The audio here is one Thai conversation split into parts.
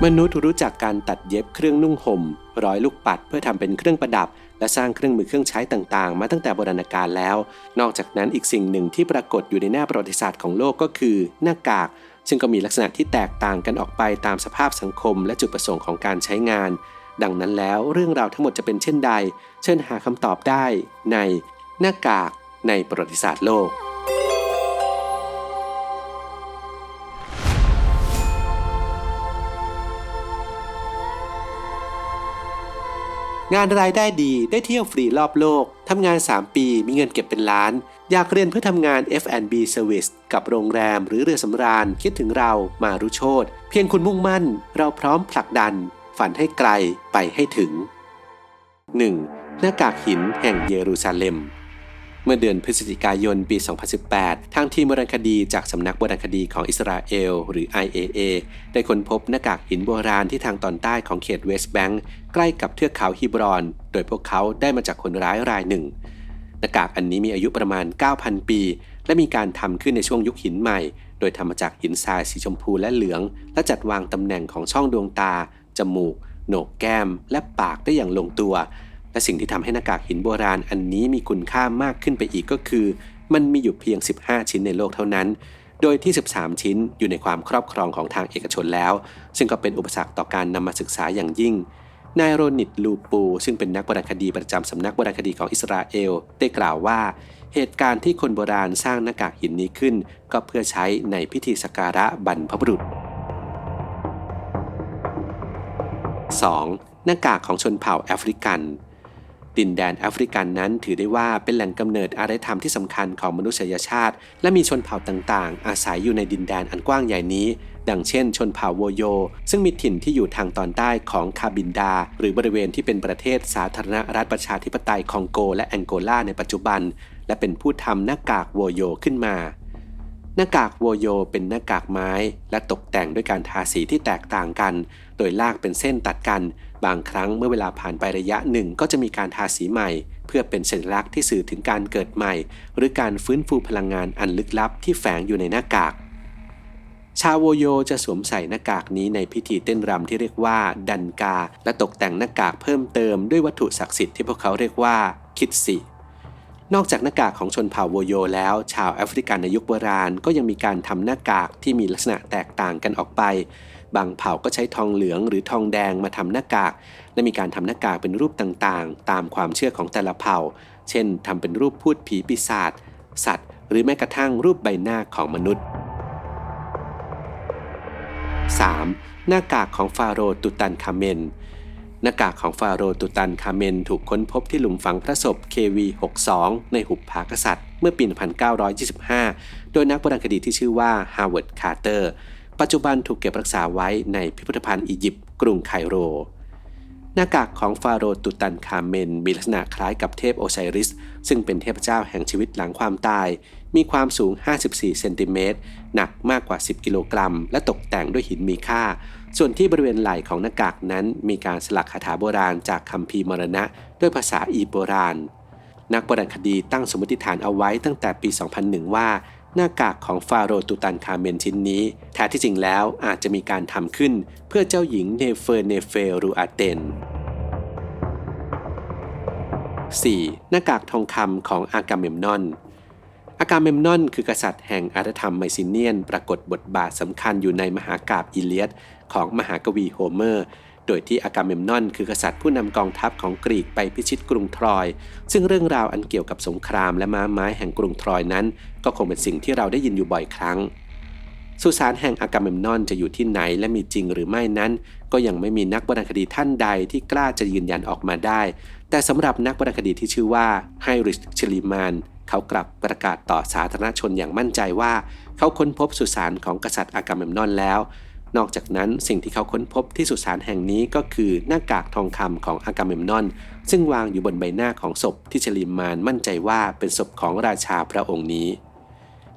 มนุษย์รู้จักการตัดเย็บเครื่องนุ่งห่มร้อยลูกปัดเพื่อทำเป็นเครื่องประดับและสร้างเครื่องมือเครื่องใช้ต่างๆมาตั้งแต่โบราณกาลแล้วนอกจากนั้นอีกสิ่งหนึ่งที่ปรากฏอยู่ในหน้าประวัติศาสตร์ของโลกก็คือหน้ากากซึ่งก็มีลักษณะที่แตกต่างกันออกไปตามสภาพสังคมและจุดประสงค์ของการใช้งานดังนั้นแล้วเรื่องราวทั้งหมดจะเป็นเช่นใดเชิญหาคำตอบได้ในหน้ากากในประวัติศาสตร์โลกงานรายได้ดีได้เที่ยวฟรีรอบโลกทำงาน3 ปีมีเงินเก็บเป็นล้านอยากเรียนเพื่อทำงาน F&B Service กับโรงแรมหรือเรือสำราญคิดถึงเรามารุโชติเพียงคุณมุ่งมั่นเราพร้อมผลักดันฝันให้ไกลไปให้ถึง 1. หน้ากากหินแห่งเยรูซาเล็มเมื่อเดือนพฤศจิกายนปี 2018 ทางทีมโบราณคดีจากสำนักโบราณคดีของอิสราเอลหรือ IAA ได้ค้นพบหน้ากากหินโบราณที่ทางตอนใต้ของเขตเวสต์แบงก์ใกล้กับเทือกเขาฮีบรอนโดยพวกเขาได้มาจากคนร้ายรายหนึ่งหน้ากากอันนี้มีอายุประมาณ 9,000 ปีและมีการทำขึ้นในช่วงยุคหินใหม่โดยทำมาจากหินทรายสีชมพูและเหลืองและจัดวางตำแหน่งของช่องดวงตาจมูกโหนกแก้มและปากได้อย่างลงตัวและสิ่งที่ทำให้หน้ากากหินโบราณอันนี้มีคุณค่ามากขึ้นไปอีกก็คือมันมีอยู่เพียง15 ชิ้นในโลกเท่านั้นโดยที่13 ชิ้นอยู่ในความครอบครองของทางเอกชนแล้วซึ่งก็เป็นอุปสรรคต่อการนำมาศึกษาอย่างยิ่งนายโรนิตลูปูซึ่งเป็นนักโบราณคดีประจำสำนักโบราณคดีของอิสราเอลได้กล่าวว่าเหตุการณ์ที่คนโบราณสร้างหน้ากากหินนี้ขึ้นก็เพื่อใช้ในพิธีสักการะบรรพบุรุษ 2. หน้ากากของชนเผ่าแอฟริกันดินแดนแอฟริกันนั้นถือได้ว่าเป็นแหล่งกำเนิดอารยธรรมที่สำคัญของมนุษยชาติและมีชนเผ่าต่างๆอาศัยอยู่ในดินแดนอันกว้างใหญ่นี้ดังเช่นชนเผ่าโวโยซึ่งมีถิ่นที่อยู่ทางตอนใต้ของคาบินดาหรือบริเวณที่เป็นประเทศสาธารณรัฐประชาธิปไตยคองโกและแองโกลาในปัจจุบันและเป็นผู้ทำหน้ากากโวโยขึ้นมาหน้ากากโวโยเป็นหน้ากากไม้และตกแต่งด้วยการทาสีที่แตกต่างกันโดยลากเป็นเส้นตัดกันบางครั้งเมื่อเวลาผ่านไประยะหนึ่งก็จะมีการทาสีใหม่เพื่อเป็นสัญลักษณ์ที่สื่อถึงการเกิดใหม่หรือการฟื้นฟูพลังงานอันลึกลับที่แฝงอยู่ในหน้ากากชาวโวโยจะสวมใส่หน้ากากนี้ในพิธีเต้นรำที่เรียกว่าดันกาและตกแต่งหน้ากากเพิ่มเติมด้วยวัตถุศักดิ์สิทธิ์ที่พวกเขาเรียกว่าคิดสินอกจากหน้ากากของชนเผ่าโวโยแล้วชาวแอฟริกันในยุคโบราณก็ยังมีการทำหน้ากากที่มีลักษณะแตกต่างกันออกไปบางเผ่าก็ใช้ทองเหลืองหรือทองแดงมาทำหน้ากากและมีการทำหน้ากากเป็นรูปต่างๆตามความเชื่อของแต่ละเผ่าเช่นทำเป็นรูปพูดผีปีศาจสัตว์หรือแม้กระทั่งรูปใบหน้าของมนุษย์ 3. หน้ากากของฟาโรห์ตุตันคาเมนหน้ากากของฟาโรห์ตุตันคาเมนถูกค้นพบที่หลุมฝังพระศพ KV62 ในหุบผากษัตริย์เมื่อปี 1925 โดยนักโบราณคดีที่ชื่อว่าฮาร์วาร์ดคาร์เตอร์ปัจจุบันถูกเก็บรักษาไว้ในพิพิธภัณฑ์อียิปต์กรุงไคโรหน้ากากของฟาโรห์ตุตันคาเมนมีลักษณะคล้ายกับเทพโอไซริสซึ่งเป็นเทพเจ้าแห่งชีวิตหลังความตายมีความสูง54เซนติเมตรหนักมากกว่า10กิโลกรัมและตกแต่งด้วยหินมีค่าส่วนที่บริเวณไหล่ของหน้ากากนั้นมีการสลักคาถาโบราณจากคัมภีร์มรณะด้วยภาษาอียิปต์โบราณนักโบราณคดีตั้งสมมติฐานเอาไว้ตั้งแต่ปี 2001 ว่าหน้ากากของฟาโรห์ตุตันคาเมนชิ้นนี้แท้ที่จริงแล้วอาจจะมีการทำขึ้นเพื่อเจ้าหญิงเนเฟอร์เนเฟรูอาเตน 4. หน้ากากทองคำของอากาเมมนอนอากาเมมนอนคือกษัตริย์แห่งอารยธรรมไมซิเนียนปรากฏบทบาทสำคัญอยู่ในมหากาพย์อีเลียดของมหากวีโฮเมอร์โดยที่อากาเมมนอนคือกษัตริย์ผู้นำกองทัพของกรีกไปพิชิตกรุงทรอยซึ่งเรื่องราวอันเกี่ยวกับสงครามและม้าไม้แห่งกรุงทรอยนั้นก็คงเป็นสิ่งที่เราได้ยินอยู่บ่อยครั้งสุสานแห่งอากาเมมนอนจะอยู่ที่ไหนและมีจริงหรือไม่นั้นก็ยังไม่มีนักโบราณคดีท่านใดที่กล้าจะยืนยันออกมาได้แต่สำหรับนักโบราณคดีที่ชื่อว่าไฮริชเชลิมานเขากลับประกาศต่อสาธารณชนอย่างมั่นใจว่าเขาค้นพบสุสานของกษัตริย์อากาเมมนอนแล้วนอกจากนั้นสิ่งที่เขาค้นพบที่สุสานแห่งนี้ก็คือหน้ากากทองคำของอากาเมมนอนซึ่งวางอยู่บนใบหน้าของศพที่เชลิมานมั่นใจว่าเป็นศพของราชาพระองค์นี้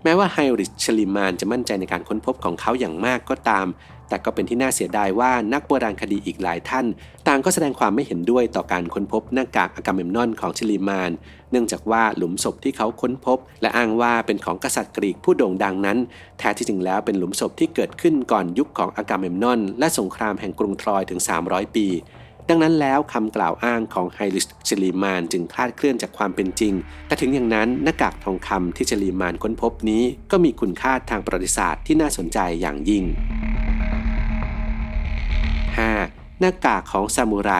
แม้ว่าไฮริชเชลิมานจะมั่นใจในการค้นพบของเขาอย่างมากก็ตาม แต่ก็เป็นที่น่าเสียดายว่านักโบราณคดีอีกหลายท่านต่างก็แสดงความไม่เห็นด้วยต่อการค้นพบหน้ากากอากาเมมนอนของชิลีมานเนื่องจากว่าหลุมศพที่เขาค้นพบและอ้างว่าเป็นของกษัตริย์กรีกผู้โด่งดังนั้นแท้ที่จริงแล้วเป็นหลุมศพที่เกิดขึ้นก่อนยุคของอากาเมมนอนและสงครามแห่งกรุงทรอยถึง300 ปีดังนั้นแล้วคำกล่าวอ้างของไฮริชชิลีมานจึงคลาดเคลื่อนจากความเป็นจริงแต่ถึงอย่างนั้นหน้ากากทองคำที่ชิลีมานค้นพบนี้ก็มีคุณค่าทางประวัติศาสตร์ที่น่าสนใจอย่างยิ่ง 5. หน้ากากของซามูไร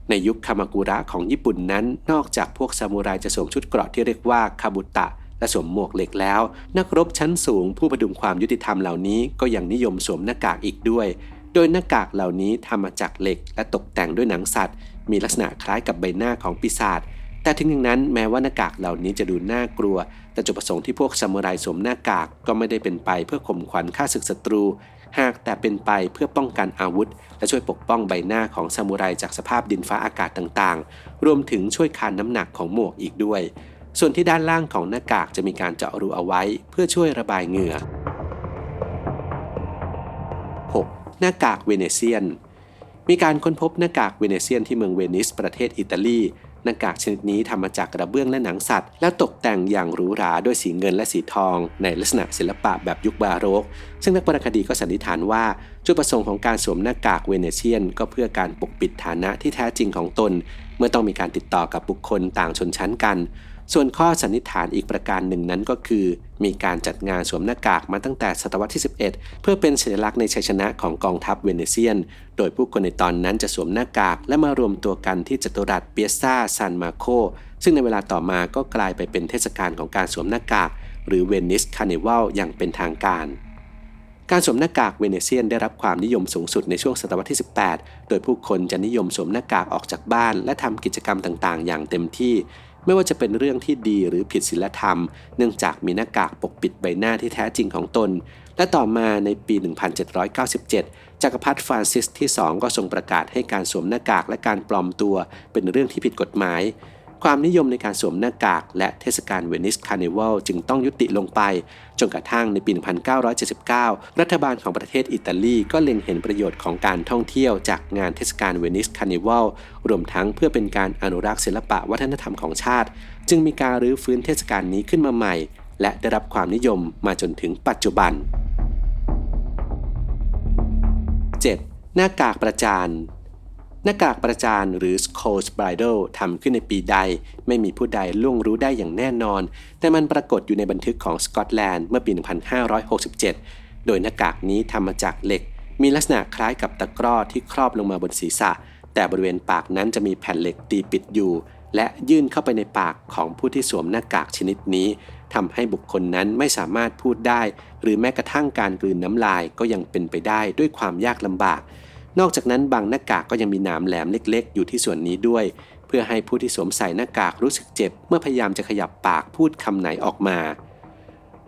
ในยุคคามากุระของญี่ปุ่นนั้นนอกจากพวกซามูไรจะสวมชุดเกราะที่เรียกว่าคาบุตะและสวมหมวกเหล็กแล้วนักรบชั้นสูงผู้พดุงความยุติธรรมเหล่านี้ก็ยังนิยมสวมหน้ากากอีกด้วยโดยหน้ากากเหล่านี้ทำมาจากเหล็กและตกแต่งด้วยหนังสัตว์มีลักษณะคล้ายกับใบหน้าของปีศาจแต่ถึงอย่างนั้นแม้ว่าหน้ากากเหล่านี้จะดูน่ากลัวแต่จุดประสงค์ที่พวกซามูไรสวมหน้ากากก็ไม่ได้เป็นไปเพื่อข่มขวัญฆ่าศึกศัตรูหากแต่เป็นไปเพื่อป้องกันอาวุธและช่วยปกป้องใบหน้าของซามูไรจากสภาพดินฟ้าอากาศต่างๆรวมถึงช่วยคานน้ำหนักของหมวกอีกด้วยส่วนที่ด้านล่างของหน้ากากจะมีการเจาะรูเอาไว้เพื่อช่วยระบายเหงื่อ 6. หน้ากากเวเนเซียนมีการค้นพบหน้ากากเวเนเซียนที่เมืองเวนิสประเทศอิตาลีหน้ากากชนิดนี้ทำมาจากกระเบื้องและหนังสัตว์และตกแต่งอย่างหรูหราด้วยสีเงินและสีทองในลักษณะศิลปะแบบยุคบาโรกซึ่งนักโบราณคดีก็สันนิษฐานว่าจุดประสงค์ของการสวมหน้ากากเวเนเซียนก็เพื่อการปกปิดฐานะที่แท้จริงของตนเมื่อต้องมีการติดต่อกับบุคคลต่างชนชั้นกันส่วนข้อสันนิษฐานอีกประการหนึ่งนั้นก็คือมีการจัดงานสวมหน้ากากมาตั้งแต่ศตวรรษที่ 11เพื่อเป็นสัญลักษณ์ในชัยชนะของกองทัพเวเนเซียนโดยผู้คนในตอนนั้นจะสวมหน้ากากและมารวมตัวกันที่จัตุรัสเปียซาซานมาโคซึ่งในเวลาต่อมาก็กลายไปเป็นเทศกาลของการสวมหน้ากากหรือเวนิสคาร์นิวัลอย่างเป็นทางการการสวมหน้ากากเวเนเซียนได้รับความนิยมสูงสุดในช่วงศตวรรษที่ 18โดยผู้คนจะนิยมสวมหน้ากากออกจากบ้านและทำกิจกรรมต่างๆอย่างเต็มที่ไม่ว่าจะเป็นเรื่องที่ดีหรือผิดศีลธรรมเนื่องจากมีหน้ากากปกปิดใบหน้าที่แท้จริงของตนและต่อมาในปี 1797 จักรพรรดิฟรานซิสที่ 2 ก็ทรงประกาศให้การสวมหน้ากากและการปลอมตัวเป็นเรื่องที่ผิดกฎหมายความนิยมในการสวมหน้ากากและเทศกาลเวนิสคาร์นิวัลจึงต้องยุติลงไปจนกระทั่งในปี 1979 รัฐบาลของประเทศอิตาลีก็เล็งเห็นประโยชน์ของการท่องเที่ยวจากงานเทศกาลเวนิสคาร์นิวัลรวมทั้งเพื่อเป็นการอนุรักษ์ศิลปะวัฒนธรรมของชาติจึงมีการรื้อฟื้นเทศกาลนี้ขึ้นมาใหม่และได้รับความนิยมมาจนถึงปัจจุบัน 7. หน้ากากประจานหน้ากากประจานหรือ Skull's Bridle ทำขึ้นในปีใดไม่มีผู้ใดล่วงรู้ได้อย่างแน่นอนแต่มันปรากฏอยู่ในบันทึกของสกอตแลนด์เมื่อปี 1567 โดยหน้ากากนี้ทำมาจากเหล็กมีลักษณะคล้ายกับตะกร้อที่ครอบลงมาบนศีรษะแต่บริเวณปากนั้นจะมีแผ่นเหล็กตีปิดอยู่และยื่นเข้าไปในปากของผู้ที่สวมหน้ากากชนิดนี้ทำให้บุคคลนั้นไม่สามารถพูดได้หรือแม้กระทั่งการกลืนน้ำลายก็ยังเป็นไปได้ด้วยความยากลำบากนอกจากนั้นบางหน้ากากก็ยังมีหนามแหลมเล็กๆอยู่ที่ส่วนนี้ด้วยเพื่อให้ผู้ที่สวมใส่หน้ากากรู้สึกเจ็บเมื่อพยายามจะขยับปากพูดคำไหนออกมา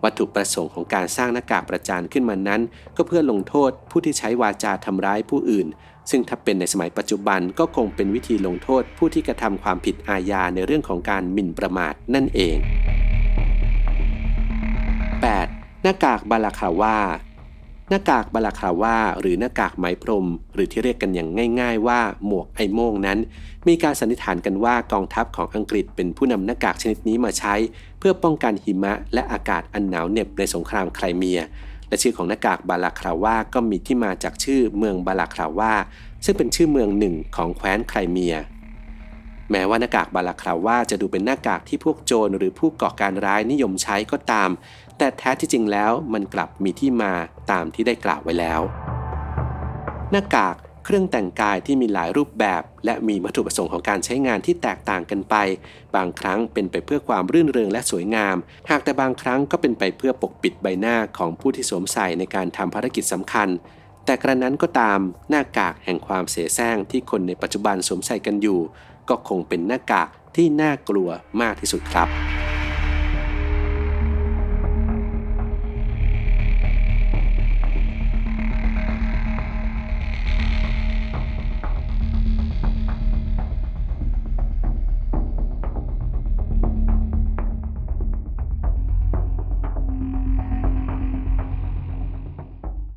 วัตถุประสงค์ของการสร้างหน้ากากประจานขึ้นมานั้นก็เพื่อลงโทษผู้ที่ใช้วาจาทำร้ายผู้อื่นซึ่งถ้าเป็นในสมัยปัจจุบันก็คงเป็นวิธีลงโทษผู้ที่กระทำความผิดอาญาในเรื่องของการหมิ่นประมาทนั่นเอง 8. หน้ากากบาลาคาวาหน้ากากบาลาคาวาหรือหน้ากากไหมพรมหรือที่เรียกกันอย่างง่ายๆว่าหมวกไอโม่งนั้นมีการสันนิษฐานกันว่ากองทัพของอังกฤษเป็นผู้นำหน้ากากชนิดนี้มาใช้เพื่อป้องกันหิมะและอากาศอันหนาวเหน็บในสงครามไครเมียและชื่อของหน้ากากบาลาคาวาก็มีที่มาจากชื่อเมืองบาลาคาวาซึ่งเป็นชื่อเมืองหนึ่งของแคว้นไครเมียแม้ว่าหน้ากากบาลาคาวาจะดูเป็นหน้ากากที่พวกโจรหรือผู้ก่อการร้ายนิยมใช้ก็ตามแต่แท้ที่จริงแล้วมันกลับมีที่มาตามที่ได้กล่าวไว้แล้วหน้ากากเครื่องแต่งกายที่มีหลายรูปแบบและมีวัตถุประสงค์ของการใช้งานที่แตกต่างกันไปบางครั้งเป็นไปเพื่อความรื่นเริงและสวยงามหากแต่บางครั้งก็เป็นไปเพื่อปกปิดใบหน้าของผู้ที่สวมใส่ในการทำภารกิจสำคัญแต่กระนั้นก็ตามหน้ากากแห่งความเสแสร้งที่คนในปัจจุบันสวมใส่กันอยู่ก็คงเป็นหน้ากากที่น่ากลัวมากที่สุดครับ